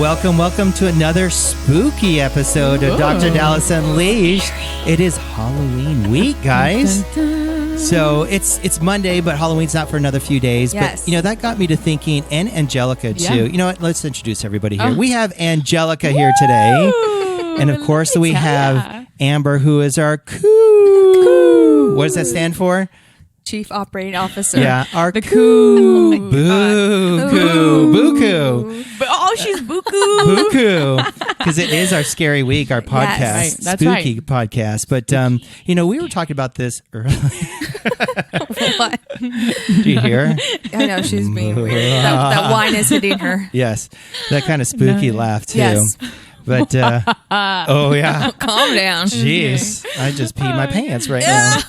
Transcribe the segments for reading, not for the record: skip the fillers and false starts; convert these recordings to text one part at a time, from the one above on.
Welcome to another spooky episode of Dr. Dallas Unleashed. It is Halloween week, guys. Dun, dun, dun. So it's Monday, but Halloween's not for another few days. Yes. But, that got me to thinking, and Angelica, too. Yeah. You know what? Let's introduce everybody here. We have Angelica here today. And, of course, we have Amber, who is our coo. What does that stand for? Chief Operating Officer. Yeah, our The coo. Buku. Oh, she's buku. Buku. Because it is our scary week, our podcast. Yes. Right, that's spooky podcast. But, we were talking about this earlier. What? Do you hear? I know, she's being weird. That wine is hitting her. Yes. That kind of spooky laugh, too. Yes. But, oh, yeah. Calm down. Jeez. I just peed my pants right now.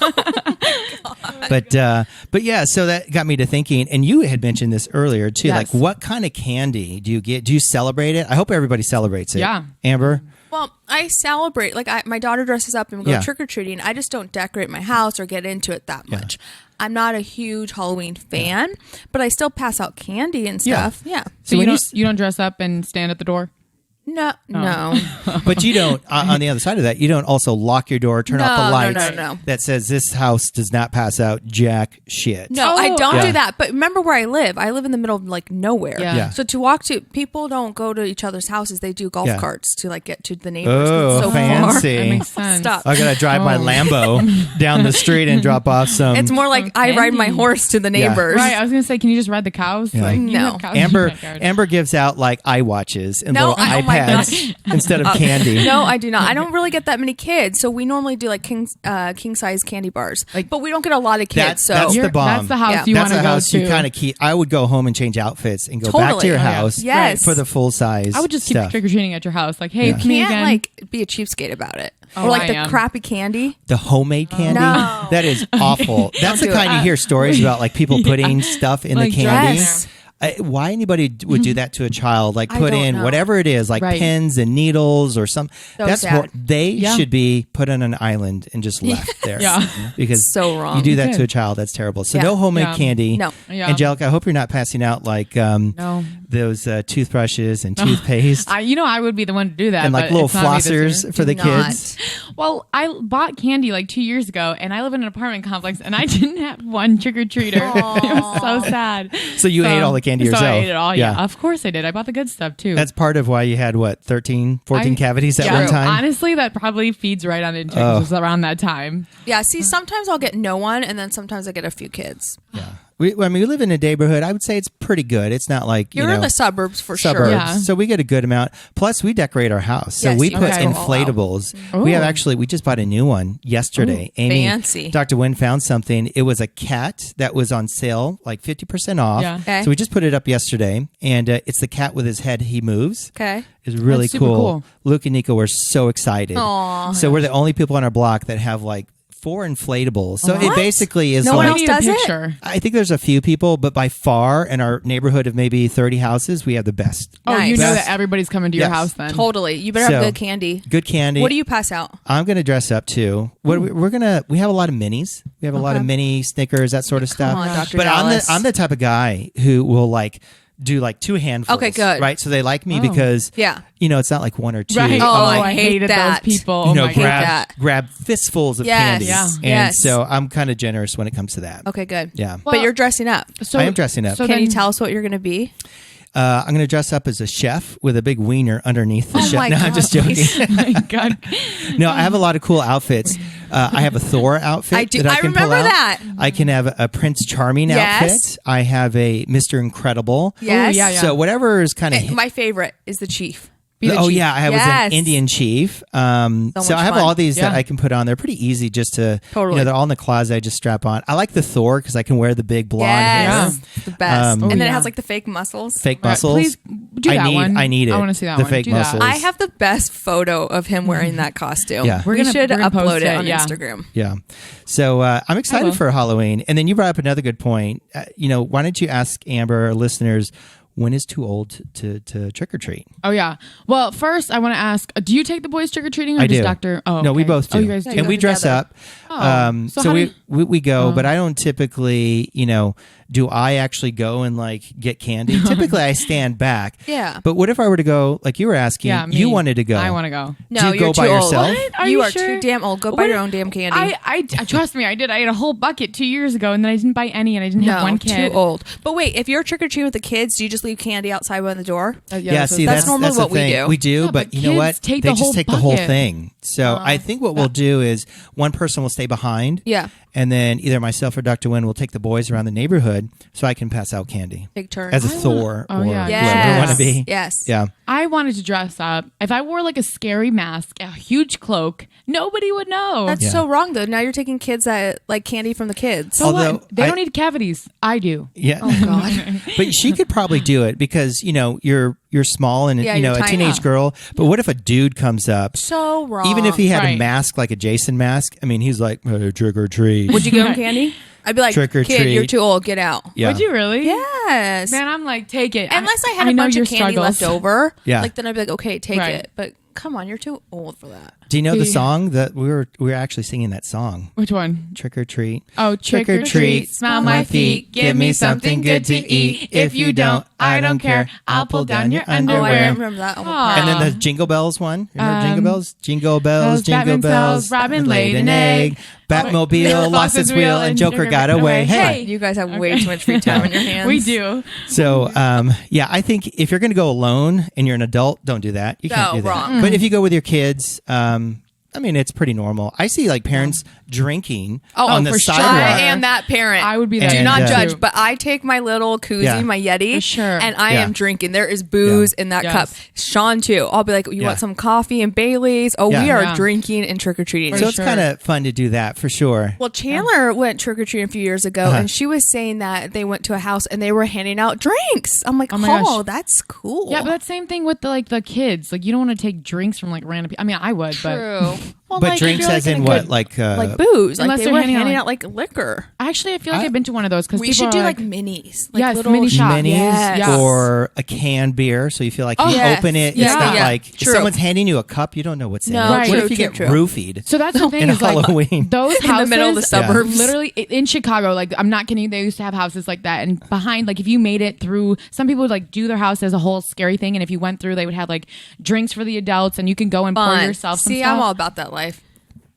But yeah, so that got me to thinking, and you had mentioned this earlier, too. Yes. Like, what kind of candy do you get? Do you celebrate it? I hope everybody celebrates it. Yeah. Amber? Well, I celebrate. Like, my daughter dresses up and we go Yeah. trick-or-treating. I just don't decorate my house or get into it that much. I'm not a huge Halloween fan, but I still pass out candy and stuff. Yeah. So when you don't dress up and stand at the door? No. But you don't, on the other side of that, you don't also lock your door, turn off the lights No. that says this house does not pass out jack shit. No, Oh, I don't yeah. do that. But remember where I live. I live in the middle of nowhere. Yeah. Yeah. So to walk to, people don't go to each other's houses. They do golf Yeah. carts to get to the neighbors. Oh, It's so fancy. That makes sense. Stop. I gotta drive my Lambo down the street and drop off some. It's more like I ride my horse to the neighbors. Right, I was going to say, can you just ride the cows? Yeah. Like, you No. have cows in your Amber backyard. gives out like iWatches and No, little oh my iPads instead of candy. No, I do not. I don't really get that many kids, so we normally do king size candy bars. But we don't get a lot of kids. That's the bomb. That's the house Yeah. you That's want to a go house to. you kind of keep. I would go home and change outfits and go back to Totally. your Oh, yeah. house Yes. for the full size. I would just keep stuff. trick-or-treating at your house. Like, hey, Yeah. can you Can't again? be a cheapskate about it. Oh, Or like I the am. crappy candy. The homemade candy? No. That is awful. That's the do kind it. you hear stories about, like people putting stuff in Like the candy. Yes. Why anybody would do that to a child? Like I put don't in know. whatever it is, like Right. pins and needles or some. So That's sad. they Yeah. should be put on an island and just left there. Yeah. Because So wrong. you do that Okay. to a child. That's terrible. So Yeah. no homemade Yeah. candy. No. Yeah. Angelica, I hope you're not passing out like No. those toothbrushes and toothpaste I would be the one to do that. and like but little it's not me this year. flossers for the Do not. kids. Well, I bought candy like 2 years ago, and I live in an apartment complex, and I didn't have one trick-or-treater. It was so sad. So you ate all the candy So yourself. I ate it all, yeah. Of course I did. I bought the good stuff, too. That's part of why you had, 13, 14 cavities at one time? Honestly, that probably feeds right on into just around that time. Yeah, see, sometimes I'll get no one, and then sometimes I get a few kids. Yeah. We live in a neighborhood. I would say it's pretty good. It's not like, You're in the suburbs for suburbs. sure. Yeah. So we get a good amount. Plus, we decorate our house. So Yes, we you put guys go all out. inflatables. Ooh. We just bought a new one yesterday. Amy, fancy. Dr. Wynn found something. It was a cat that was on sale, like 50% off. Yeah. Okay. So we just put it up yesterday. And it's the cat with his head. He moves. Okay. It's really That's super cool. cool. Luke and Nico were so excited. Aw. So we're the only people on our block that have like 4 inflatables. So it What? basically is No one like, else I need a does it? picture. I think there's a few people, but by far in our neighborhood of maybe 30 houses, we have the best. Oh, Nice. you know Best. that everybody's coming to your Yes. house then. Totally. You better have So- good candy. Good candy. What do you pass out? I'm going to dress up too. We have a lot of minis. We have a lot of mini Snickers, that sort of stuff. on, Dr. But Dallas. I'm the type of guy who will like do like 2 handfuls. Okay, good. Right. So they like me because, Yeah. it's not like 1 or 2. Right. Oh, Oh, I I hate hated that. those people. Oh, my God. that. grab fistfuls of Yes. candy. Yeah. And Yes. so I'm kind of generous when it comes to that. Okay, good. Yeah. But you're dressing up. So, I am dressing up. So Can then, you tell us what you're going to be? I'm going to dress up as a chef with a big wiener underneath the Oh chef. my No, I'm just joking. God. oh my God. No, I have a lot of cool outfits. I have a Thor outfit. I do. That I I can remember pull out. that. I can have a Prince Charming Yes. outfit. I have a Mr. Incredible. Yes. yeah, yeah. So whatever is kind of. My favorite is the chief. Oh chief. yeah, I was Yes. an Indian chief. So much I have fun. all these that Yeah. I can put on. They're pretty easy just to. Totally. They're all in the closet. I just strap on. I like the Thor because I can wear the big blonde Yes. hair. The best. Um, and then yeah. it has like the fake muscles. Fake Right, muscles. please do that one. I need it. I wanna see that the one. fake Do that. muscles. I have the best photo of him wearing that costume. Yeah. We should we're gonna upload post it it, on yeah. Instagram. Yeah. So I'm excited will. for Halloween. And then you brought up another good point. Why don't you ask Amber, our listeners, when is too old to trick or treat? Oh, yeah. Well, first, I want to ask, do you take the boys trick-or-treating or I does do. Dr. Oh, No, we okay. both do. Oh, you guys do? And we dress together. up. Oh. So So how we, do we go, but I don't typically, do I actually go and like get candy? Typically, I stand back. Yeah. But what if I were to go, like you were asking, Yeah, me. you wanted to go. I want to go. No, do you you're go by too old. yourself? What? You are sure? too damn old. Go buy your own damn candy. I trust me, I did. I had a whole bucket 2 years ago, and then I didn't buy any, and I didn't have one kid. Too old. But wait, if you're trick or treating with the kids, do you just leave candy outside by the door? Yeah, see, that's normally what the we thing. do. We do, Yeah, but but you know kids what? take They the just whole take the whole bucket. thing. So I think what we'll do is one person will stay behind. Yeah. And then either myself or Dr. Wynn will take the boys around the neighborhood so I can pass out candy. Take turns. As a Thor Oh, or yeah. whoever I want to be. Yes. Yeah. I wanted to dress up. If I wore like a scary mask, a huge cloak, nobody would know. That's so wrong, though. Now you're taking kids that like candy from the kids. So Although what? They don't need cavities. I do. Yeah. Oh, God. But she could probably do it because, you're small and, Yeah, a you're tiny. teenage girl. But what if a dude comes up? So wrong. Even if he had a Right. mask like a Jason mask, I mean, he's like, trick or treat. Would you give him candy? I'd be like, Trick or kid, treat. you're too old. Get out. Yeah. Would you really? Yes. Man, I'm like, take it. Unless I had a know bunch your of candy struggles. left over. Yeah. Like then I'd be like, okay, take Right. it. But come on, you're too old for that. Do you know the Yeah. song that we were actually singing that song? Which one? Trick or treat. Oh, trick or treat, smell my feet, give me something good to eat. If you don't, I don't care. I'll pull down your Oh, I underwear. remember that. Oh, Aw. And then the Jingle Bells one. Remember Jingle Bells? Jingle bells, bells, jingle Batman bells. cells, Robin laid an egg. Batmobile lost its wheel and Joker got away. Hey. You guys have way too much free time on your hands. We do. So, I think if you're going to go alone and you're an adult, don't do that. You can't No, do that. wrong. But if you go with your kids, it's pretty normal. I see like parents drinking on the for sure. sidewalk. I am that parent. I would be Do that. not And, judge, but I take my little koozie, Yeah. my Yeti, For sure. and I Yeah. am drinking. There is booze in that Yes. cup. Sean too. I'll be like, you Yeah. want some coffee and Bailey's? Oh, Yeah. we are Yeah. drinking and trick or treating. So it's sure. kind of fun to do that for sure. Well, Chandler went trick or treating a few years ago, and she was saying that they went to a house and they were handing out drinks. I'm like, Oh my gosh. that's cool. Yeah, but that's same thing with the kids. Like, you don't want to take drinks from like random people. I mean, I would, but true. Well, But like, drinks if you're, as like, in a what? good- Like booze. Like Unless they they're were handing handing out, out like liquor. actually, I feel like I've been to one of those because We should do like minis. Like Yes, little mini shots. minis Yes. or a canned beer, so you feel like you yes. open it. Yeah. It's not Yeah. like if True. someone's handing you a cup, you don't know what's in No, it. Right. What true, if you true, get true. roofied? So that's the thing in is like Halloween? those In the houses middle of the suburbs. literally in Chicago. Like, I'm not kidding. They used to have houses like that, and behind, like, if you made it through, some people would like do their house as a whole scary thing, and if you went through, they would have like drinks for the adults, and you can go and pour Fun. yourself some See, stuff. I'm all about that life.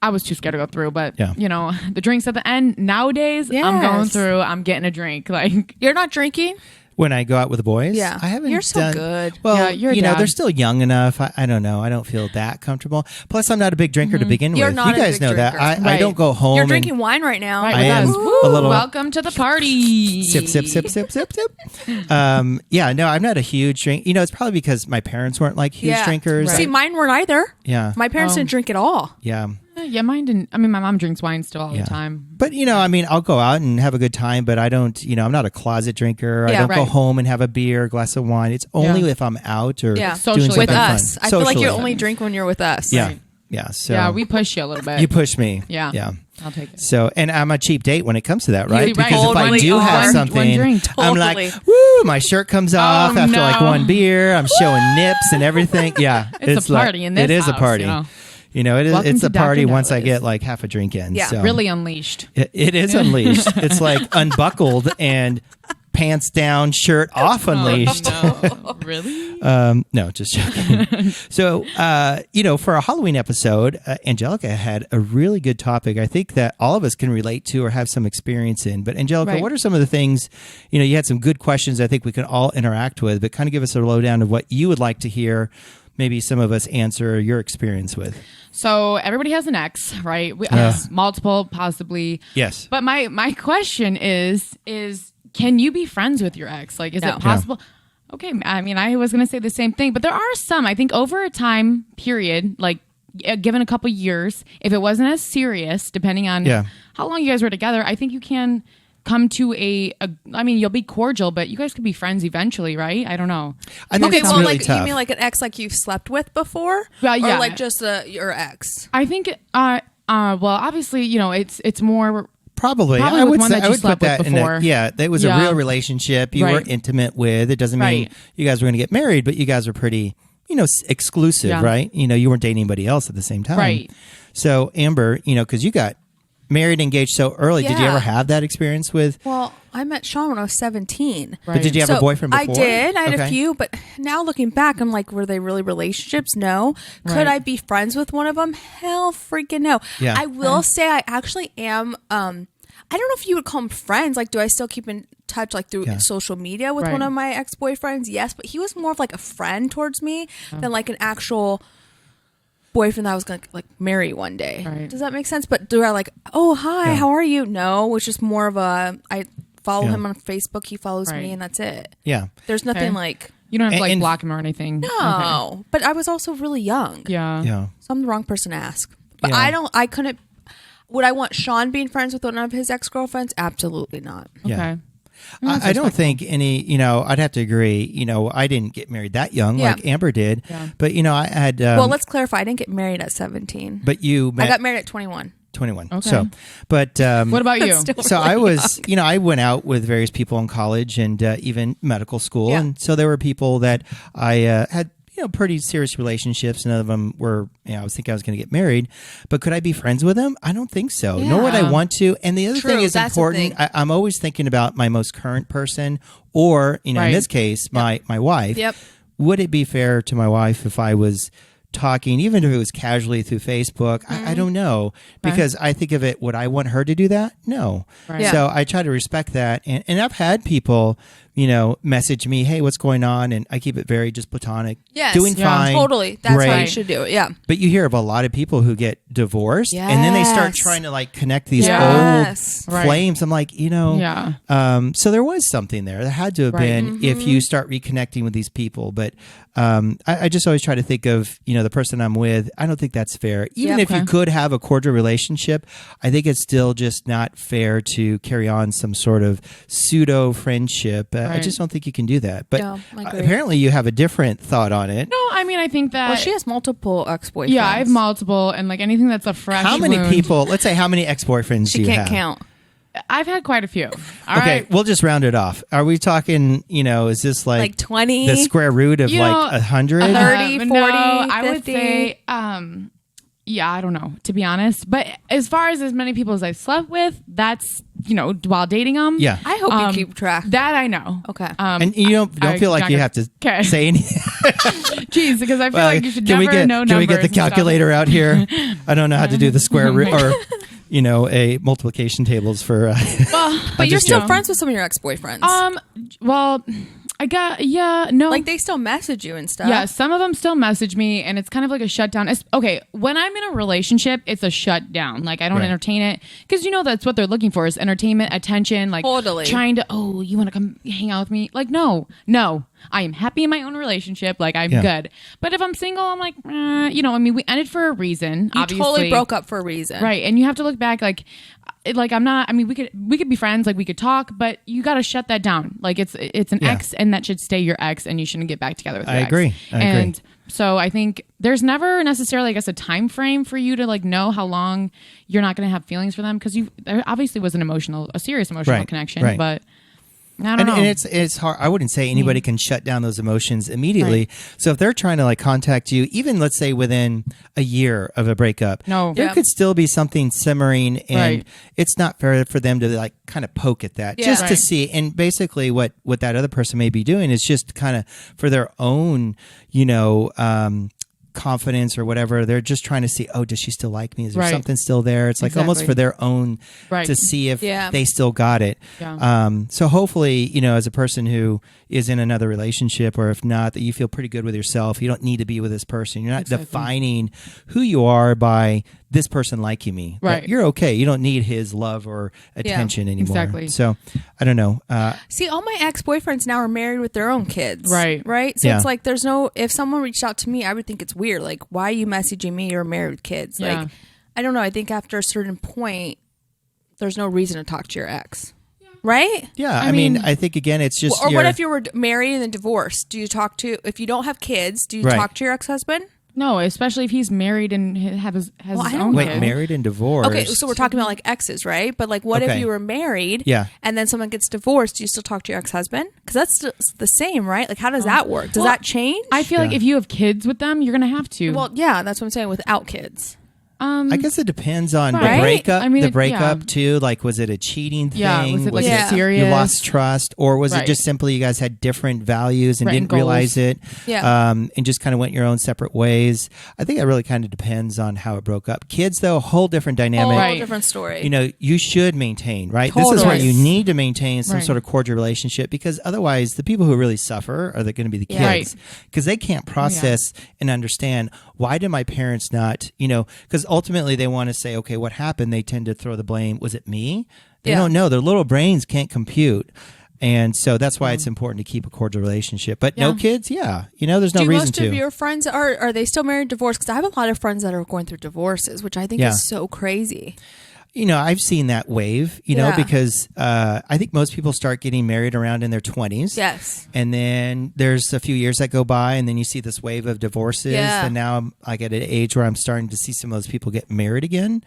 I was too scared to go through, but Yeah. the drinks at the end nowadays, I'm going Yes. through. I'm getting a drink. Like, You're not drinking? When I go out with the boys, Yeah. I haven't. You're so done, good. Well, Yeah, you're a dad. they're still young enough. I don't know. I don't feel that comfortable. Plus, I'm not a big drinker to begin You're with. not You a guys big know that. drinker. I Right. don't go home. You're and drinking wine right now. right I with am us. a little Welcome to the party. sip, sip, sip, sip, sip, sip. No, I'm not a huge drink. It's probably because my parents weren't like huge drinkers. Right. See, mine weren't either. Yeah, My parents didn't drink at all. yeah. Yeah, mine didn't. I mean, my mom drinks wine still all Yeah. the time. But I'll go out and have a good time, but I don't, I'm not a closet drinker. I Yeah, don't go right. home and have a beer, glass of wine. It's only Yeah. if I'm out or Yeah. doing Socially. something With fun. us. I feel like you Socially. only drink when you're with us. Yeah. Right. Yeah. So Yeah, we push you a little bit. you push me. Yeah. Yeah. I'll take it. So, and I'm a cheap date when it comes to that, right? You're right. Because if I Totally do are. have One something, drink. I'm Totally. like, woo, my shirt comes off after like no. one beer. I'm showing nips and everything. Yeah. It's a party like, in this It is a house, party. It is. Welcome It's to a party Dr. once I Noah's. get like half a drink in. Yeah. So. Really unleashed. It is unleashed. It's like unbuckled and pants down, shirt off unleashed. No. Really? No, just joking. So, for a Halloween episode, Angelica had a really good topic. I think that all of us can relate to or have some experience in. But Angelica, Right. what are some of the things, you had some good questions I think we can all interact with, but kind of give us a lowdown of what you would like to hear maybe some of us answer your experience with. So everybody has an ex, right? Multiple, possibly. Yes. But my question is can you be friends with your ex? Like, is No. it possible? Okay, I mean, I was going to say the same thing, but there are some. I think over a time period, like given a couple years, if it wasn't as serious, depending on how long you guys were together, I think you can come to I mean, you'll be cordial, but you guys could be friends eventually, right? I don't know. I think Okay, it's well, really like tough. you mean like an ex like you've slept with before? Well, yeah. Or like just your ex? I think, well, obviously, it's more. Probably Probably I with would one say, that I you would slept put that with in before. that was a Yeah. real relationship you were Right. intimate with. It doesn't mean Right. you guys were going to get married, but you guys were pretty, exclusive, Yeah. right? You weren't dating anybody else at the same time. Right. So Amber, because you got married, engaged so early, did you Yeah. ever have that experience with? Well, I met Sean when I was 17. But did you have a boyfriend before? I did. I had a few, but now looking back, I'm like, were they really relationships? No. Could I be friends with one of them? Hell freaking no. Yeah. I will say I actually am, I don't know if you would call them friends. Like, do I still keep in touch like through social media with one of my ex-boyfriends? Yes, but he was more of like a friend towards me than like an actual boyfriend that I was gonna like marry one day. Right. Does that make sense? But do I like, oh hi, how are you? No, it's just more of a I follow him on Facebook, he follows me, and that's it. Yeah. There's nothing like you don't have to like block him or anything. No. But I was also really young. Yeah. So I'm the wrong person to ask. But I couldn't would I want Sean being friends with one of his ex-girlfriends? Absolutely not. Okay. I don't think any, I'd have to agree, I didn't get married that young like Amber did. Yeah. But, I had... well, let's clarify. I didn't get married at 17. But you met... I got married at 21. 21. Okay. So, but... what about you? So I was, I went out with various people in college and even medical school. Yeah. And so there were people that I had... pretty serious relationships. None of them were, I was thinking I was going to get married, but could I be friends with them? I don't think so. Yeah. Nor would I want to. And the other thing is important. I'm always thinking about my most current person or, in this case, my wife. Yep. Would it be fair to my wife if I was talking, even if it was casually through Facebook? I don't know, because I think of it, would I want her to do that? No. Right. Yeah. So I try to respect that. And I've had people, message me, hey, what's going on? And I keep it very just platonic. Yes. Doing fine. Totally. That's how you should do it. Yeah. But you hear of a lot of people who get divorced and then they start trying to like connect these old flames. I'm like, so there was something there. There had to have been if you start reconnecting with these people. But I just always try to think of, the person I'm with. I don't think that's fair. Even if you could have a cordial relationship, I think it's still just not fair to carry on some sort of pseudo friendship. I just don't think you can do that. But apparently you have a different thought on it. No, I mean, I think that... Well, she has multiple ex-boyfriends. Yeah, I have multiple. And like anything that's a fresh How many people... Let's say how many ex-boyfriends do you have? She can't count. I've had quite a few. All okay, right. We'll just round it off. Are we talking, is this like 20? The square root of like 100? 30, 40, no, 50? I would say... yeah, I don't know, to be honest. But as far as many people as I've slept with, that's, while dating them. Yeah. I hope you keep track. That I know. Okay. And you don't feel like you have to say anything. Jeez, because I feel like you should never know numbers. Can we get the calculator out here? I don't know how to do the square root or, a multiplication tables for... but you're still friends with some of your ex-boyfriends. Well... no. Like they still message you and stuff. Yeah, some of them still message me, and it's kind of like a shutdown. Okay, when I'm in a relationship, it's a shutdown. Like I don't entertain it because that's what they're looking for is entertainment, attention. Like trying to, you want to come hang out with me? Like no, I am happy in my own relationship. Like I'm good. But if I'm single, I'm like, we ended for a reason. You obviously. Totally broke up for a reason, right? And you have to look back like I'm not. I mean, we could be friends. Like we could talk, but you got to shut that down. Like it's an ex, and that should stay your ex, and you shouldn't get back together with your ex. I agree. So I think there's never necessarily, I guess, a time frame for you to like know how long you're not going to have feelings for them because there obviously was a serious emotional connection, but. I don't know. And it's hard. I wouldn't say anybody can shut down those emotions immediately. Right. So if they're trying to like contact you, even let's say within a year of a breakup, there could still be something simmering, and it's not fair for them to like kind of poke at that just to see. And basically, what that other person may be doing is just kind of for their own, confidence or whatever. They're just trying to see, does she still like me? Is there something still there? It's like almost for their own to see if they still got it. Yeah. So hopefully, as a person who is in another relationship, or if not, that you feel pretty good with yourself. You don't need to be with this person. You're not defining who you are by this person liking me. Right. You're okay. You don't need his love or attention anymore. Exactly. So I don't know. See, all my ex-boyfriends now are married with their own kids. Right. So it's like if someone reached out to me, I would think it's weird. Like, why are you messaging me? You're married with kids. Yeah. Like, I don't know. I think after a certain point, there's no reason to talk to your ex. Right? Yeah. I mean, I think, again, it's just... Or what if you were married and then divorced? Do you talk to... If you don't have kids, do you talk to your ex-husband? No, especially if he's married and has his own kids. Married and divorced. Okay, so we're talking about like exes, right? But like what if you were married and then someone gets divorced? Do you still talk to your ex-husband? Because that's the same, right? Like how does that work? Does that change? I feel like if you have kids with them, you're going to have to. Well, yeah, that's what I'm saying, without kids. I guess it depends on right. the breakup. I mean, the breakup too. Like, was it a cheating thing? Was it like serious? You lost trust, or was it just simply you guys had different values and didn't realize it? Yeah. And just kind of went your own separate ways. I think it really kind of depends on how it broke up. Kids, though, a whole different dynamic. Whole different story. You know, you should maintain, right? Totally. This is where you need to maintain some sort of cordial relationship, because otherwise, the people who really suffer are going to be the kids, because they can't process and understand, why do my parents not, because ultimately they want to say, okay, what happened? They tend to throw the blame. Was it me? They don't know. Their little brains can't compute. And so that's why it's important to keep a cordial relationship. But no kids, there's no reason to. Do most of your friends, are they still married, divorced? Because I have a lot of friends that are going through divorces, which I think is so crazy. I've seen that wave, because I think most people start getting married around in their 20s. Yes. And then there's a few years that go by, and then you see this wave of divorces. Yeah. And now I'm like at an age where I'm starting to see some of those people get married again.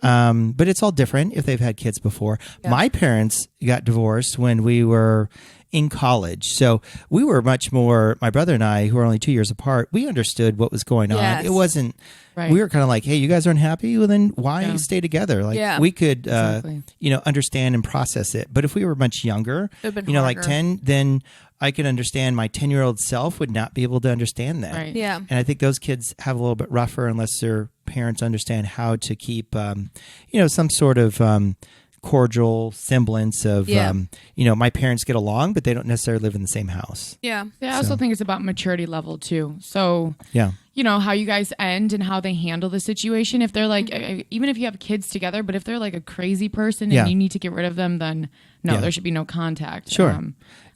But it's all different if they've had kids before. Yeah. My parents got divorced when we were in college. So we were much more, my brother and I, who are only 2 years apart, we understood what was going on. It wasn't, we were kind of like, hey, you guys aren't happy? Well, then why stay together? Like we could, understand and process it. But if we were much younger, like 10, then I could understand my 10-year-old self would not be able to understand that. Right. Yeah. And I think those kids have a little bit rougher unless their parents understand how to keep, some sort of, cordial semblance of, my parents get along, but they don't necessarily live in the same house. Yeah. I also think it's about maturity level too. So, how you guys end and how they handle the situation. If they're like, even if you have kids together, but if they're like a crazy person and you need to get rid of them, then there should be no contact. Sure.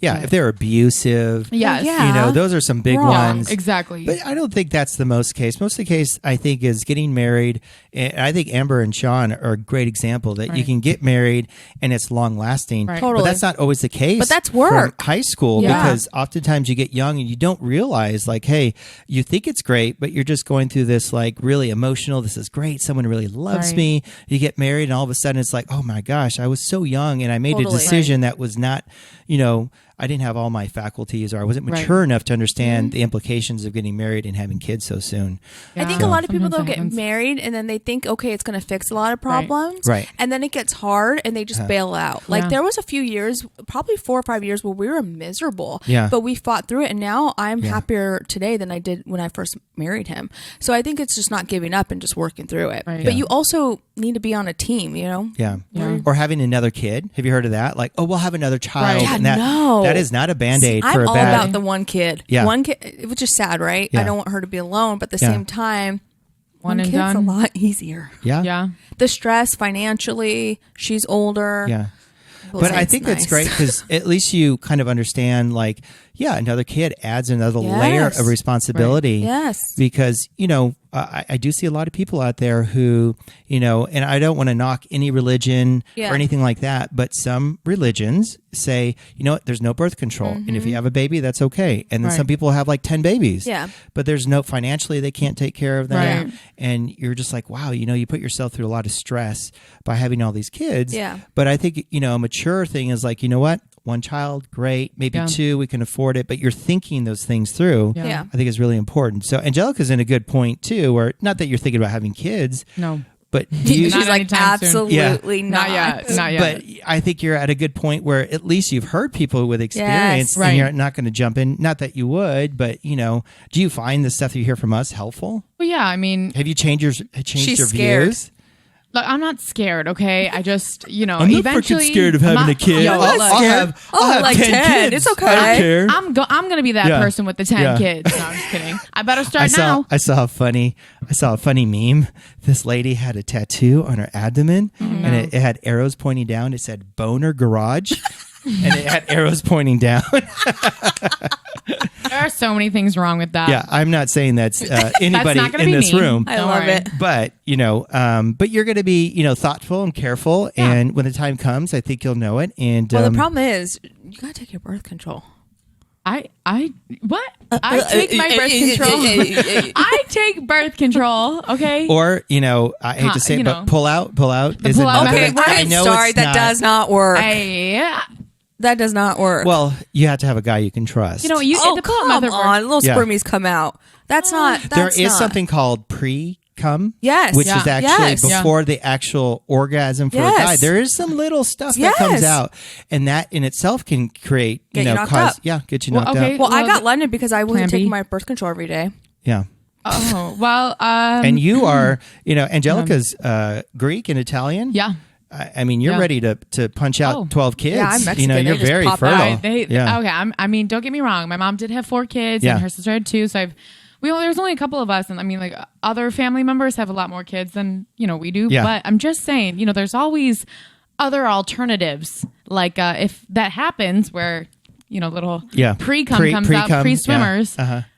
If they're abusive, those are some big ones. Exactly. But I don't think that's the most case. Most of the case, I think, is getting married. And I think Amber and Sean are a great example that you can get married and it's long lasting. Right. Totally. But that's not always the case. But that's work. From high school, because oftentimes you get young and you don't realize, like, hey, you think it's great, but you're just going through this like really emotional, this is great, someone really loves me. You get married and all of a sudden it's like, oh my gosh, I was so young and I made a decision that was not, I didn't have all my faculties, or I wasn't mature enough to understand the implications of getting married and having kids so soon. Yeah. I think a lot of people, though, get married and then they think, okay, it's going to fix a lot of problems. Right. And then it gets hard and they just bail out. Like there was a few years, probably 4 or 5 years, where we were miserable. Yeah. But we fought through it. And now I'm happier today than I did when I first married him. So I think it's just not giving up and just working through it. Right. But you also need to be on a team, Yeah. Or having another kid. Have you heard of that? Like, oh, we'll have another child. Right. Yeah, and that is not a Band-Aid for a bad. I'm all about the one kid. Yeah. One kid, which is sad, right? I don't want her to be alone, but at the same time, one and kid's done. a lot easier. Yeah. The stress financially, she's older. Yeah. But I think that's great, because at least you kind of understand, like, another kid adds another layer of responsibility. Right. Yes. Because, I do see a lot of people out there who, and I don't want to knock any religion or anything like that, but some religions say, there's no birth control. And if you have a baby, that's okay. And then some people have like 10 babies. Yeah. But there's financially, they can't take care of them. Right. And you're just like, wow, you put yourself through a lot of stress by having all these kids. Yeah. But I think, a mature thing is like, what? One child, great. Maybe two, we can afford it. But you're thinking those things through. Yeah. I think is really important. So Angelica's in a good point too, where not that you're thinking about having kids. No. But she's like, absolutely not. Not yet. But I think you're at a good point where at least you've heard people with experience, and you're not going to jump in. Not that you would, but do you find the stuff that you hear from us helpful? Well, yeah. I mean, have you changed your scared. views? Look, I'm not scared, okay? I just, I'm not freaking scared of having a kid. I'll have like 10 kids. It's okay. I don't care. I'm going to be that person with the 10 kids. No, I'm just kidding. I better start now. I saw a funny meme. This lady had a tattoo on her abdomen, and it had arrows pointing down. It said "Boner Garage," and it had arrows pointing down. There are so many things wrong with that. Yeah, I'm not saying that's anybody that's in this room. I love it. But but you're going to be thoughtful and careful, and when the time comes, I think you'll know it. And the problem is, you got to take your birth control. I take my birth control. I take birth control. Okay. Or I hate to say it, but pull out is another. Okay, sorry, that does not work. That does not work. Well, you have to have a guy you can trust. Come on, little spermies come out. That's not. There is something called pre come. Yes. Which is actually before the actual orgasm for a guy. There is some little stuff that comes out, and that in itself can create, get you knocked out. Get you knocked out. Well, I got London because I wasn't taking my birth control every day. Yeah. Oh, well. And you are, Angelica's Greek and Italian. Yeah. I mean, you're ready to punch out 12 kids. Yeah, I'm Mexican. You're very fertile. Okay, I mean, don't get me wrong. My mom did have 4 kids, and her sister had 2. So there's only a couple of us, and I mean, like other family members have a lot more kids than we do. Yeah. But I'm just saying, there's always other alternatives. Like if that happens, where little pre-cum comes out, pre-swimmers.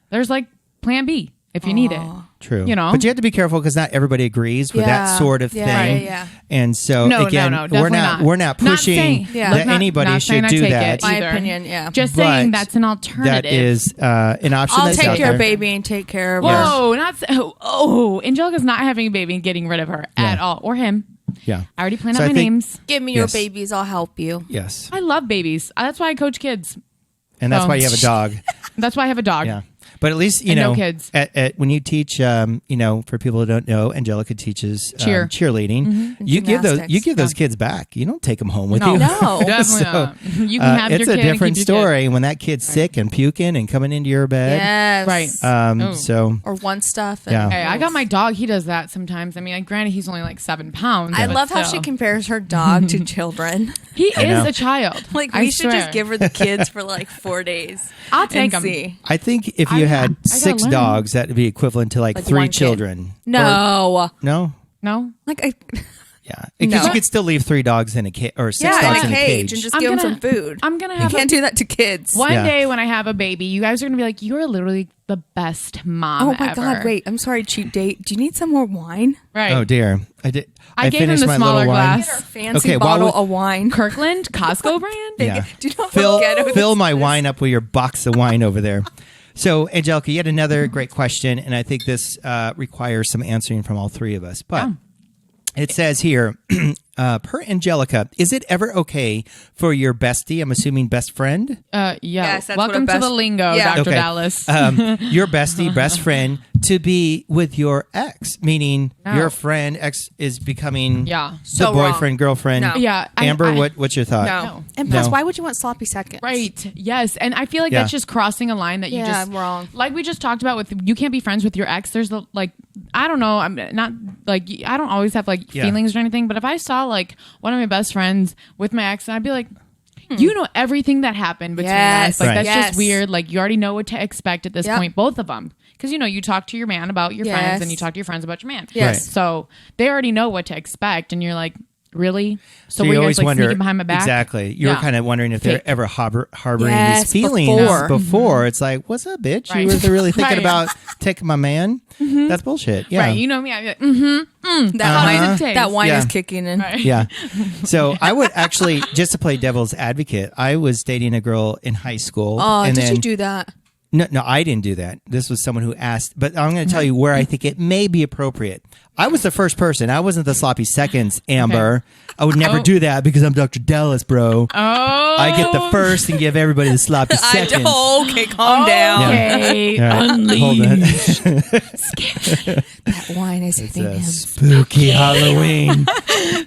There's like Plan B if you need it. True. But you have to be careful because not everybody agrees with that sort of thing. Right, And so again, we're not pushing that anybody should do that. My opinion, Just saying that's an alternative. That is an option. I'll take your baby and take care of her. Angelica's not having a baby and getting rid of her at all, or him. Yeah. I already planned out my names. Give me your babies. I'll help you. Yes. I love babies. That's why I coach kids. And that's why you have a dog. That's why I have a dog. Yeah. But at least, no kids. When you teach, for people who don't know, Angelica teaches cheerleading. You give those kids back. You don't take them home with you. No, definitely not. You can have your kid. It's a different story when that kid's sick and puking and coming into your bed. Yes. Right. Or want stuff. And, Hey, I got my dog. He does that sometimes. I mean, granted, he's only like 7 pounds. I love how she compares her dog to children. He is a child. Like, we should just give her the kids for like 4 days. I'll take them. I think if you had 6 dogs, that would be equivalent to like 3 children. No. No? Yeah, because you could still leave 3 dogs in a cage or 6 dogs in a cage and just give them some food. I'm gonna have. You can't do that to kids. One day when I have a baby, you guys are gonna be like, "You are literally the best mom." Oh my god! Wait, I'm sorry, cheap date. Do you need some more wine? Right. Oh dear, I did. I gave him the smaller glass. Get our fancy bottle of wine. Kirkland, Costco brand. Yeah. Do not forget it. Fill my wine up with your box of wine over there. So, Angelica, you had another great question, and I think this requires some answering from all 3 of us. But it says here, per Angelica, is it ever okay for your bestie, I'm assuming best friend? Yes, welcome to the lingo, Dr. Dallas. Your bestie, best friend, to be with your ex, meaning your friend, ex is becoming the boyfriend, girlfriend. No. Yeah. Amber, what's your thought? No. And plus, why would you want sloppy seconds? Right. Yes. And I feel like that's just crossing a line that you just... wrong. Like we just talked about with, you can't be friends with your ex. There's I don't know. I'm not like, I don't always have feelings or anything, but if I saw one of my best friends with my ex, I'd be like, you know everything that happened between us. That's just weird. Like, you already know what to expect at this point, both of them. Because, you talk to your man about your friends and you talk to your friends about your man. Yes. Right. So they already know what to expect. And you're like, really? So you we're always wonder, sneaking behind my back? Exactly. You were kind of wondering if they're ever harboring these feelings before. It's like, what's up, bitch? You were really thinking about taking my man? That's bullshit. Yeah. Right. You know me. I'd be like, that wine is kicking in. Right. Yeah. So I would actually, just to play devil's advocate, I was dating a girl in high school. Oh, and did you do that? No, I didn't do that. This was someone who asked, but I'm going to tell you where I think it may be appropriate. I was the first person. I wasn't the sloppy seconds, Amber. Okay. I would never do that because I'm Dr. Dallas, bro. I get the first and give everybody the sloppy seconds. Okay, calm down. Okay, right, hold on. That wine is hitting him. Spooky Halloween.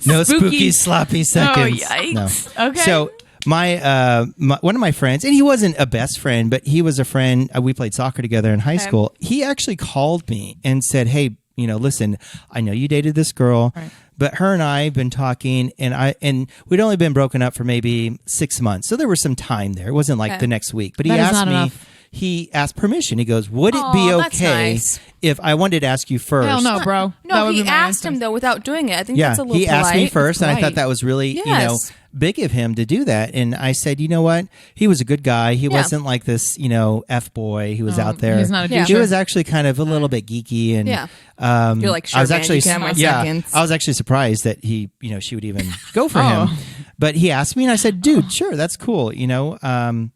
No spooky sloppy seconds. Oh, yikes. No. Okay. So my one of my friends, and he wasn't a best friend, but he was a friend. We played soccer together in high school. He actually called me and said, "Hey, listen, I know you dated this girl, but her and I have been talking, and we'd only been broken up for maybe 6 months, so there was some time there. It wasn't like the next week, but he asked me." Enough. He asked permission. He goes, would it be okay if I wanted to ask you first? Hell no, bro. No, he asked him, though, without doing it. I think that's a little polite. He asked me first, and I thought that was really, big of him to do that. And I said, you know what? He was a good guy. He wasn't like this, F-boy. He was out there. He's not a doucher. He was actually kind of a little bit geeky. And you're like, sure, I was actually, I was actually surprised that she would even go for him. But he asked me and I said, dude, sure, that's cool, you know.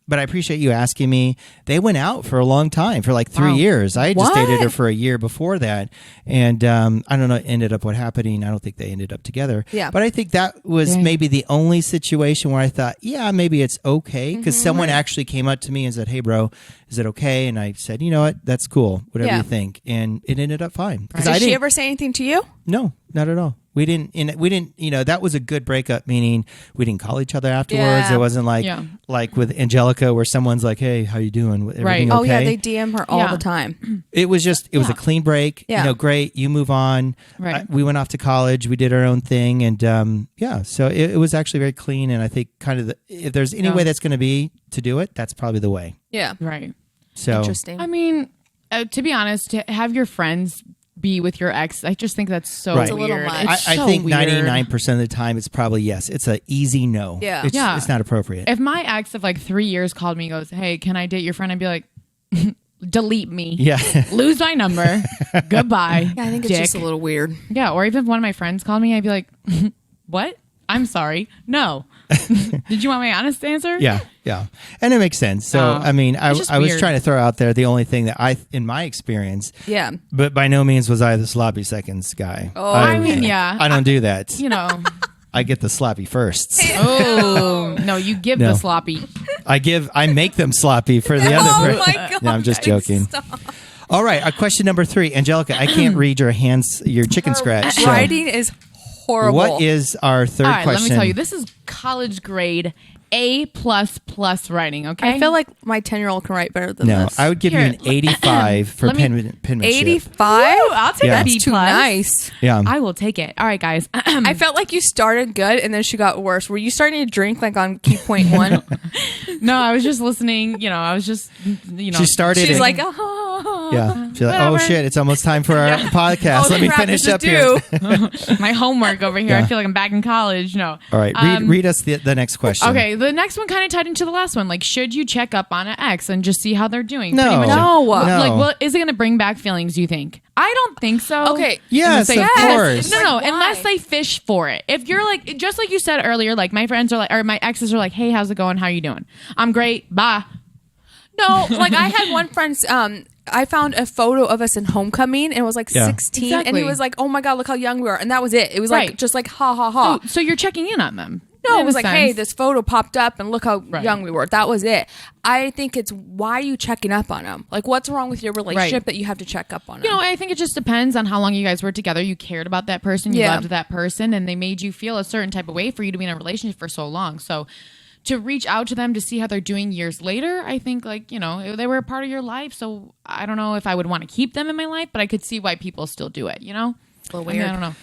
But I appreciate you asking me. They went out for a long time, for like 3 years. I just dated her for a year before that. And I don't know, it ended up what happening. I don't think they ended up together. Yeah. But I think that was maybe the only situation where I thought, yeah, maybe it's okay. Because someone actually came up to me and said, hey, bro, is it okay? And I said, you know what? That's cool. Whatever you think. And it ended up fine. Did she ever say anything to you? No, not at all. We didn't, you know, that was a good breakup, meaning we didn't call each other afterwards. It wasn't like with Angelica where someone's like, hey, how you doing? Everything okay? Oh, yeah, they DM her all the time. It was just, it was a clean break. You know, great, you move on. Right. We went off to college. We did our own thing. And so it was actually very clean. And I think kind of, if there's any way that's going to be to do it, that's probably the way. Yeah. Right. So interesting. I mean, to be honest, to have your friends be with your ex, I just think that's so Right. a little weird. much. I think 99% of the time it's probably yes. It's an easy no. Yeah. It's not appropriate. If my ex of like 3 years called me and goes, hey, can I date your friend? I'd be like, delete me. Yeah. Lose my number. Goodbye. Yeah, I think dick. it's just a little weird. Yeah, or even if one of my friends called me, I'd be like, what? I'm sorry. No. Did you want my honest answer? Yeah. And it makes sense. So, I mean, I was trying to throw out there the only thing that in my experience, but by no means was I the sloppy seconds guy. Oh, I mean, I don't do that. You know. I get the sloppy firsts. Oh, no, you give the sloppy. I make them sloppy for the other person. Oh, my God. No, I'm just joking. Stop. All right. Question number 3. Angelica, I can't read your chicken scratch. So Writing is horrible. what is our third question? Let me tell you. This is college grade A++ writing, okay? I feel like my 10-year-old can write better than this. I would give you an 85 for penmanship. 85? I'll take a B+. Too nice. Yeah. I will take it. All right, guys. I felt like you started good and then she got worse. Were you starting to drink like on key point 1? No, I was just listening. You know, I was just, She started. She's like, yeah. She's like, oh shit, it's almost time for our podcast. Let me finish up here. My homework over here. I feel like I'm back in college. No. All right. Read us the next question. Okay. The next one kind of tied into the last one. Like, should you check up on an ex and just see how they're doing? No. Like, well, is it going to bring back feelings, do you think? I don't think so. Okay. Yes, of course. No, unless they fish for it. If you're like, just like you said earlier, like my friends are like, or my exes are like, hey, how's it going? How you doing? I'm great. Bye. No, like I had one friend, I found a photo of us in homecoming and it was like 16 and he was like, oh my God, look how young we are. And that was it. It was like, just like, ha ha ha. So you're checking in on them. No, it was like, hey, this photo popped up and look how young we were. That was it. I think it's, why are you checking up on them? Like, what's wrong with your relationship that you have to check up on them? You know, I think it just depends on how long you guys were together. You cared about that person. You loved that person. And they made you feel a certain type of way for you to be in a relationship for so long. So to reach out to them to see how they're doing years later, I think, like, you know, they were a part of your life. So I don't know if I would want to keep them in my life, but I could see why people still do it, you know? It's a little weird. I don't know.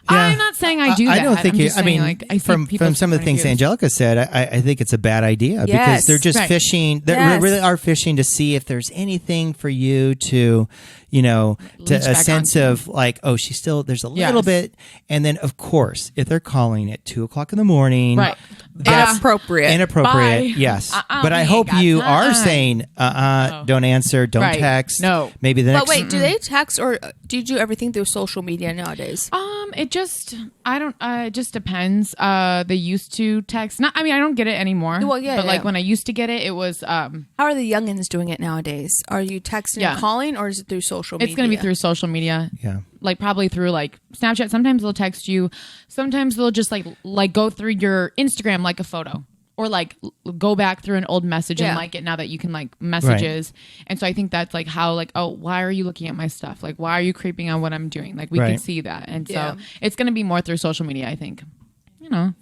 Yeah. I'm not saying I do that. I don't think I mean, like, I from some of the things Angelica said, I think it's a bad idea because they're just fishing. They really are fishing to see if there's anything for you to, you know, to a sense of like, oh, she's still, there's a little bit. And then, of course, if they're calling at 2:00 in the morning, that's inappropriate. Bye. Yes. But I hope you are saying, don't answer, don't text. No. Maybe the next. But wait, do they text or do you do everything through social media nowadays? It just depends. They used to text. I don't get it anymore. Well, yeah. But like when I used to get it, it was. How are the youngins doing it nowadays? Are you texting and calling, or is it through social media? It's going to be through social media. Yeah. Like probably through like Snapchat. Sometimes they'll text you. Sometimes they'll just like go through your Instagram like a photo. Or like go back through an old message and like it now that you can like messages. Right. And so I think that's like how like, oh, why are you looking at my stuff? Like, why are you creeping on what I'm doing? Like we can see that. And so it's going to be more through social media, I think. You know,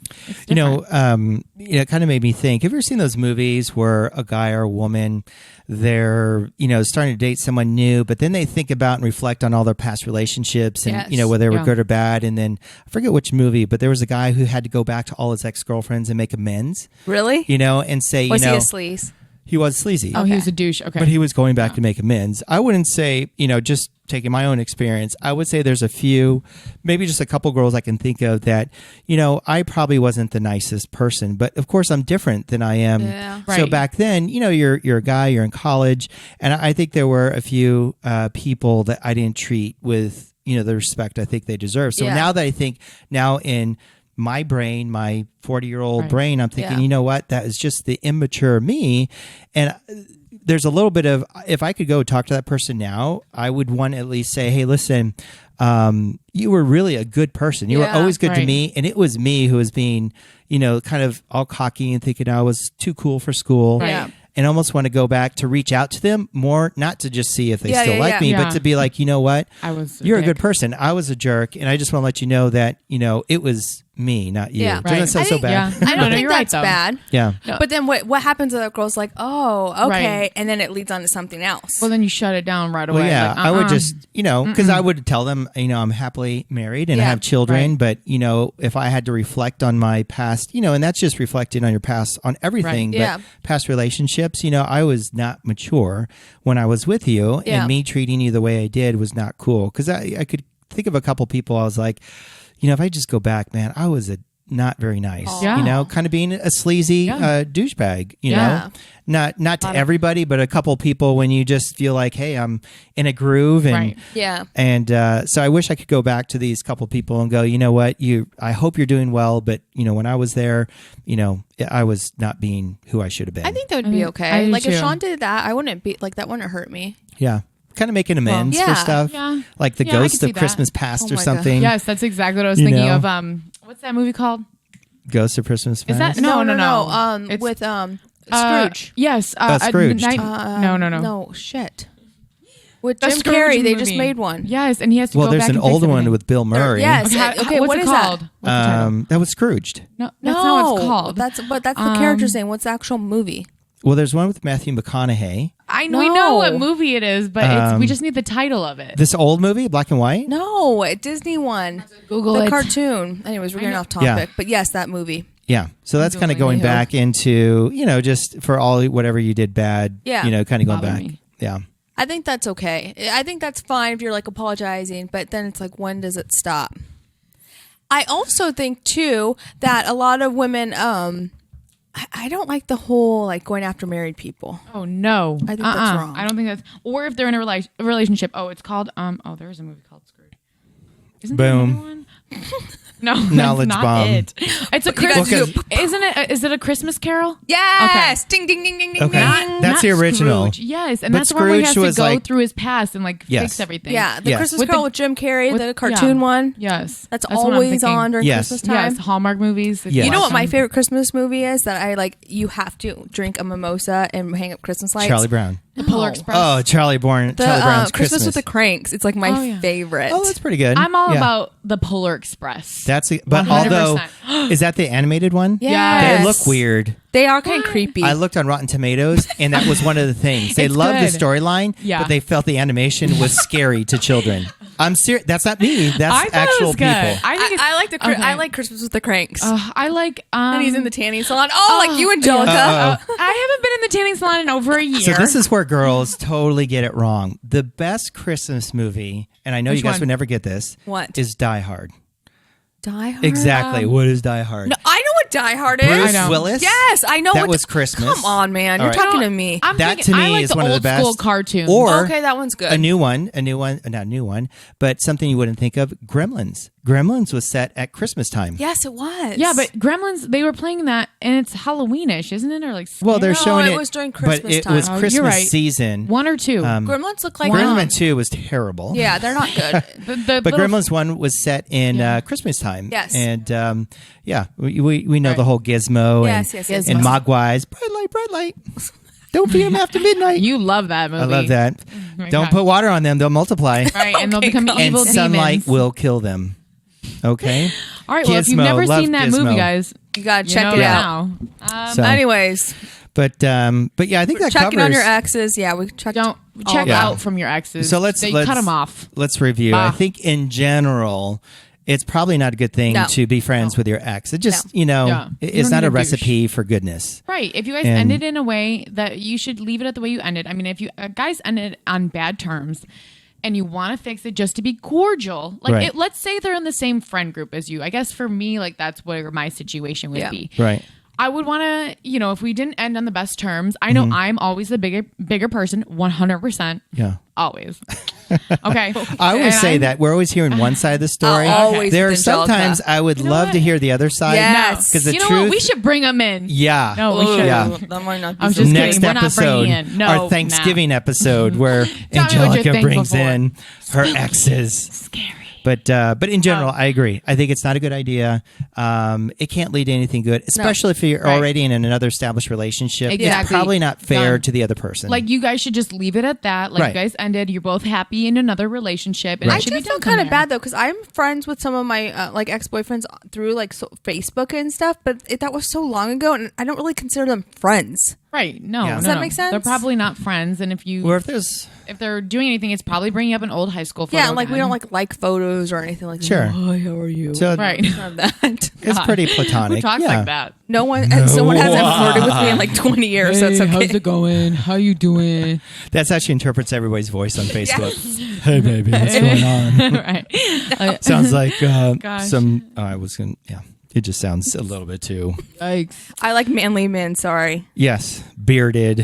it kind of made me think, have you ever seen those movies where a guy or a woman, they're, you know, starting to date someone new, but then they think about and reflect on all their past relationships and, you know, whether they were good or bad. And then I forget which movie, but there was a guy who had to go back to all his ex-girlfriends and make amends. Really? You know, and say, was he a sleaze? He was sleazy. Oh, he was a douche. Okay. But he was going back to make amends. I wouldn't say, you know, just taking my own experience, I would say there's a few, maybe just a couple girls I can think of that, you know, I probably wasn't the nicest person, but of course I'm different than I am. Yeah. So back then, you know, you're a guy, you're in college, and I think there were a few people that I didn't treat with, you know, the respect I think they deserve. So now that I think now in my brain, my 40-year-old brain, I'm thinking, you know what? That is just the immature me. And there's a little bit of, if I could go talk to that person now, I would want to at least say, hey, listen, you were really a good person. You were always good to me. And it was me who was being, kind of all cocky and thinking I was too cool for school. Right. And almost want to go back to reach out to them more, not to just see if they still like me, but to be like, you know what? You're a good person. I was a jerk. And I just want to let you know that, it was me, not you. Yeah. Doesn't that sound so bad? I don't think that's bad. Yeah. No. But then what happens if that girl's like, oh, okay. Right. And then it leads on to something else. Well, then you shut it down right away. Well, yeah. I would just, because I would tell them, I'm happily married and I have children. Right. But, if I had to reflect on my past, and that's just reflecting on your past, on everything, but past relationships, I was not mature when I was with you. And me treating you the way I did was not cool. Because I could think of a couple people I was like, if I just go back, man, I was not very nice, kind of being a sleazy douchebag, not to everybody, but a couple people when you just feel like, hey, I'm in a groove. And, so I wish I could go back to these couple people and go, you know what, I hope you're doing well. But, when I was there, I was not being who I should have been. I think that would be okay. Like if Sean did that, I wouldn't be like, that wouldn't hurt me. Yeah. Kind of making amends for stuff, like the Ghost of Christmas Past or something. God. Yes, that's exactly what I was thinking of. What's that movie called? Ghost of Christmas Past. Is that no? It's with Scrooge. Yes, Scrooge. No, shit. With Jim Carrey, they just made one. Yes, and he has to go back. Well, there's an older one with Bill Murray. Yes. Okay, what's what it is called? That was Scrooged. No, that's not what it's called. That's the character's name. What's the actual movie? Well, there's one with Matthew McConaughey. We know what movie it is, but we just need the title of it. This old movie, black and white? No, a Disney one. Google the it. Cartoon. Anyways, we're getting off topic. But yes, that movie. Yeah. So that's kind of going back into, just for all whatever you did bad, kind of going back. Yeah. I think that's okay. I think that's fine if you're like apologizing, but then it's like, when does it stop? I also think too that a lot of women, I don't like the whole like going after married people. Oh no, I think that's wrong. I don't think that's. Or if they're in a relationship. Oh, it's called. There is a movie called Screwed. Isn't there another one? No, knowledge that's not bomb. It's a Christmas. Isn't it? Is it a Christmas Carol? Yes. Okay. Ding ding ding ding ding. Okay. That's the original. Scrooge. Yes, and that's where he has to go through his past and fix everything. Yeah, the Christmas Carol with Jim Carrey, the cartoon one. Yes, that's always on during Christmas time. Yes, Hallmark movies. You know what my favorite Christmas movie is? That I like. You have to drink a mimosa and hang up Christmas lights. Charlie Brown. The Polar Express. Oh, Charlie Brown's Christmas with the Cranks. It's like my favorite. Oh, that's pretty good. I'm all about the Polar Express. But although, is that the animated one? Yeah. They look weird. They are kind of creepy. I looked on Rotten Tomatoes, and that was one of the things. They loved the storyline, but they felt the animation was scary to children. I'm serious. That's not me. That's actual people. I like Christmas with the Cranks. I like. And he's in the tanning salon. Like you, Angelica. I haven't been in the tanning salon in over a year. So this is where girls totally get it wrong. The best Christmas movie, and I know you guys would never get this. What? Is Die Hard. Die Hard? Exactly. What is Die Hard? No, I know what Die Hard is. Bruce Willis? Yes, I know. That was Christmas. Come on, man. You're talking to me. That to me is one of the best. Old school cartoons. Or okay, that one's good. Not a new one, but something you wouldn't think of, Gremlins. Gremlins was set at Christmas time. Yes, it was. Yeah, but Gremlins, they were playing that, and it's Halloweenish, isn't it? Or like well, they're showing it was during Christmas but it time. was Christmas season. 1 or 2. Gremlins look like Gremlins 2 was terrible. Yeah, they're not good. But Gremlins 1 was set in Christmas time. Yes, and we know the whole Gizmo and Mogwais. Bright light. Don't feed them after midnight. You love that movie. I love that. Don't put water on them; they'll multiply. Right, and they'll become evil demons. And sunlight will kill them. Okay. All right. Well, if you've never seen that movie, guys, you gotta check it out. Anyways, but yeah, I think that checking covers. On your exes. Yeah, we checked. Don't check out from your exes. So let's cut them off. Let's review. I think in general, it's probably not a good thing to be friends with your ex. It just, it's not a recipe for goodness. Right. If you guys ended in a way that you should leave it at the way you ended. I mean, if you guys ended on bad terms and you want to fix it just to be cordial, let's say they're in the same friend group as you. I guess for me, that's where my situation would be. Right. I would want to, if we didn't end on the best terms, I know I'm always the bigger person, 100%. Yeah. Always. Okay. I always say that. We're always hearing one side of the story. There are sometimes I would love to hear the other side. Yes. Because the truth. What? We should bring them in. Yeah. No, we should. Yeah. That might not be I was just next kidding. episode, our Thanksgiving episode, where Angelica brings in her exes. Scary. But in general, I agree. I think it's not a good idea. It can't lead to anything good, especially if you're already in another established relationship. Exactly. It's probably not fair to the other person. Like, you guys should just leave it at that. Like, you guys ended. You're both happy in another relationship. And I do feel kind of bad, though, because I'm friends with some of my ex-boyfriends through Facebook and stuff, but that was so long ago, and I don't really consider them friends. Right. No. Does that make sense? They're probably not friends. And if they're doing anything, it's probably bringing up an old high school photo. Yeah, like, we don't like photos or anything like that. Sure. Hi, how are you? So, right. That. It's pretty platonic. Who talks like that? No one. Someone hasn't flirted with me in like 20 years, so it's okay. How's it going? How you doing? That actually interprets everybody's voice on Facebook. Yes. Hey, baby, what's going on? Right. Sounds like I was going to, yeah. It just sounds a little bit too. Yikes. I like manly men, sorry. Yes. Bearded,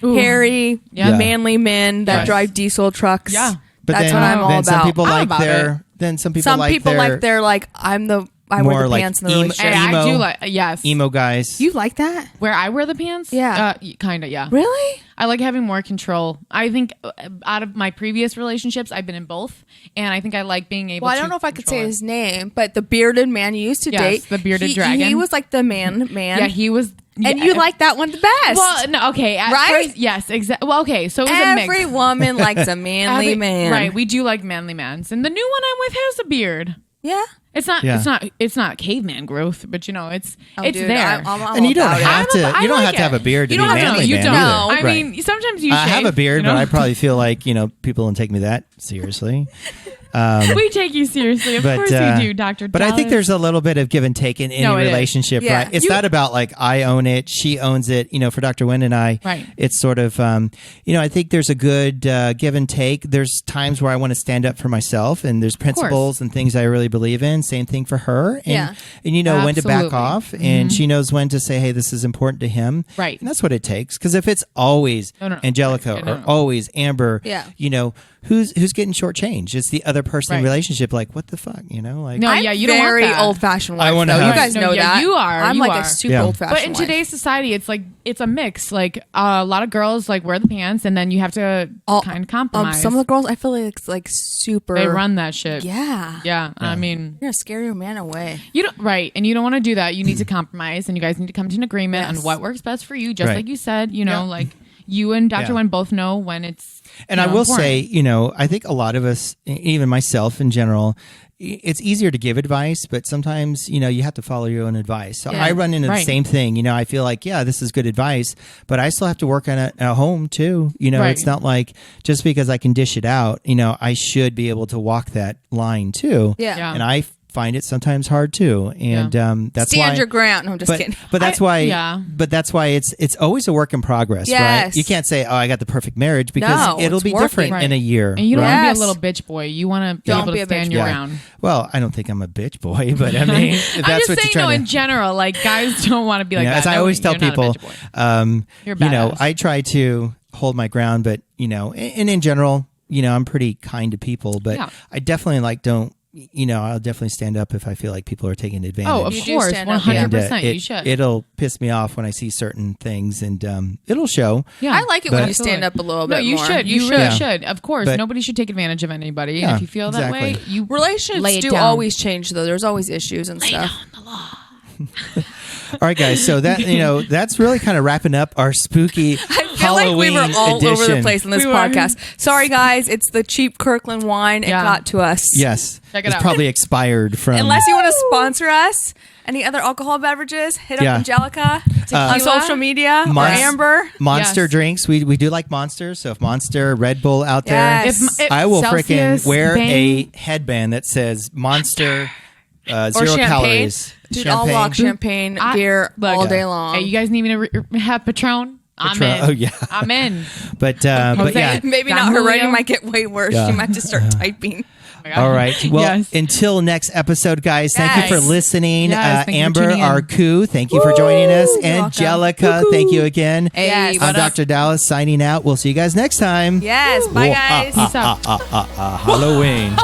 hairy, manly men that drive diesel trucks. Yeah. But that's what I'm all about. Some people like their I wear the pants in the relationship. I do like, yes. Emo guys. You like that? Where I wear the pants? Yeah. Kind of, yeah. Really? I like having more control. I think out of my previous relationships, I've been in both. And I think I like being able to I don't know if I could say his name, but the bearded man you used to date. the bearded dragon. He was like the man. Yeah, he was. And you like that one the best. Well, no, okay. Right? First, yes, exactly. Well, okay. So it was a mix. Every woman likes a manly man. Right. We do like manly mans. And the new one I'm with has a beard. Yeah. It's not caveman growth, but it's there. I'm and you don't have to. You don't have to have a beard to be manly. You man don't. either. I mean, sometimes you. I have a beard, but I probably feel like people don't take me that seriously. We take you seriously. Of course we do, Dr. But I think there's a little bit of give and take in any relationship, right? It's not about like I own it, she owns it. For Dr. Wynn and I, it's sort of, I think there's a good give and take. There's times where I want to stand up for myself, and there's principles and things I really believe in. Same thing for her. And you know when to back off, and she knows when to say, hey, this is important to him. Right. And that's what it takes. Because if it's always Angelica or always Amber, who's getting shortchanged? It's the other person in the relationship. Like, what the fuck? You don't I'm want very that. old-fashioned wife. I want to you guys know that. You are. I'm you like are. a super old-fashioned But in today's society, it's like it's a mix. Like a lot of girls like wear the pants, and then you have to kind of compromise. Some of the girls, I feel like it's like super. They run that shit. Yeah. I mean, you're gonna scare your man away. You don't and you don't want to do that. You need to compromise, and you guys need to come to an agreement on what works best for you. Just like you said, like you and Dr. Wynn both know when it's. And I will say, I think a lot of us, even myself in general, it's easier to give advice, but sometimes, you have to follow your own advice. So I run into the same thing. I feel like, this is good advice, but I still have to work on it at home too. It's not like just because I can dish it out, I should be able to walk that line too. Yeah. And I find it sometimes hard too, and that's stand why your ground. No, I'm just kidding. But that's why. But that's why it's always a work in progress, right? You can't say, "Oh, I got the perfect marriage," because it'll be different in a year. And you don't want to be a little bitch boy. You want to be able to stand your ground. Well, I don't think I'm a bitch boy, but I mean, if that's I'm just what saying, you're trying in general, like guys don't want to be like that. As I always tell people, I try to hold my ground, but and in general, I'm pretty kind to people, but I definitely don't. I'll definitely stand up if I feel like people are taking advantage. Oh, of course, 100%. You should. It'll piss me off when I see certain things, and it'll show. Yeah, I like it when you stand up a little bit. No, you more. should. You really should. Of course, nobody should take advantage of anybody. And if you feel that way, relationships do always change. Though there's always issues and stuff. Down the law. All right, guys. So that that's really kind of wrapping up our spooky Halloween we were all edition. over the place in this podcast. Sorry, guys. It's the cheap Kirkland wine. It got to us. Yes, check it out. Probably expired from. Unless you want to sponsor us, any other alcohol beverages, hit up Angelica on social media or Amber. Monster drinks. We do like Monsters. So if Monster, Red Bull out there, if I will Celsius, freaking wear a headband that says Monster. 0 calories. Dude, I'll walk champagne beer all day long. Hey, you guys need me to have Patron? I'm in. Oh yeah, I'm in. But yeah, maybe not. Her writing might get way worse. She might just start typing. All right. Well, until next episode, guys, thank you for listening. Amber, our coup, thank you for joining us. Angelica, thank you again. Hey, I'm Dr. Dallas signing out. We'll see you guys next time. Yes. Bye, guys. Peace out. Halloween.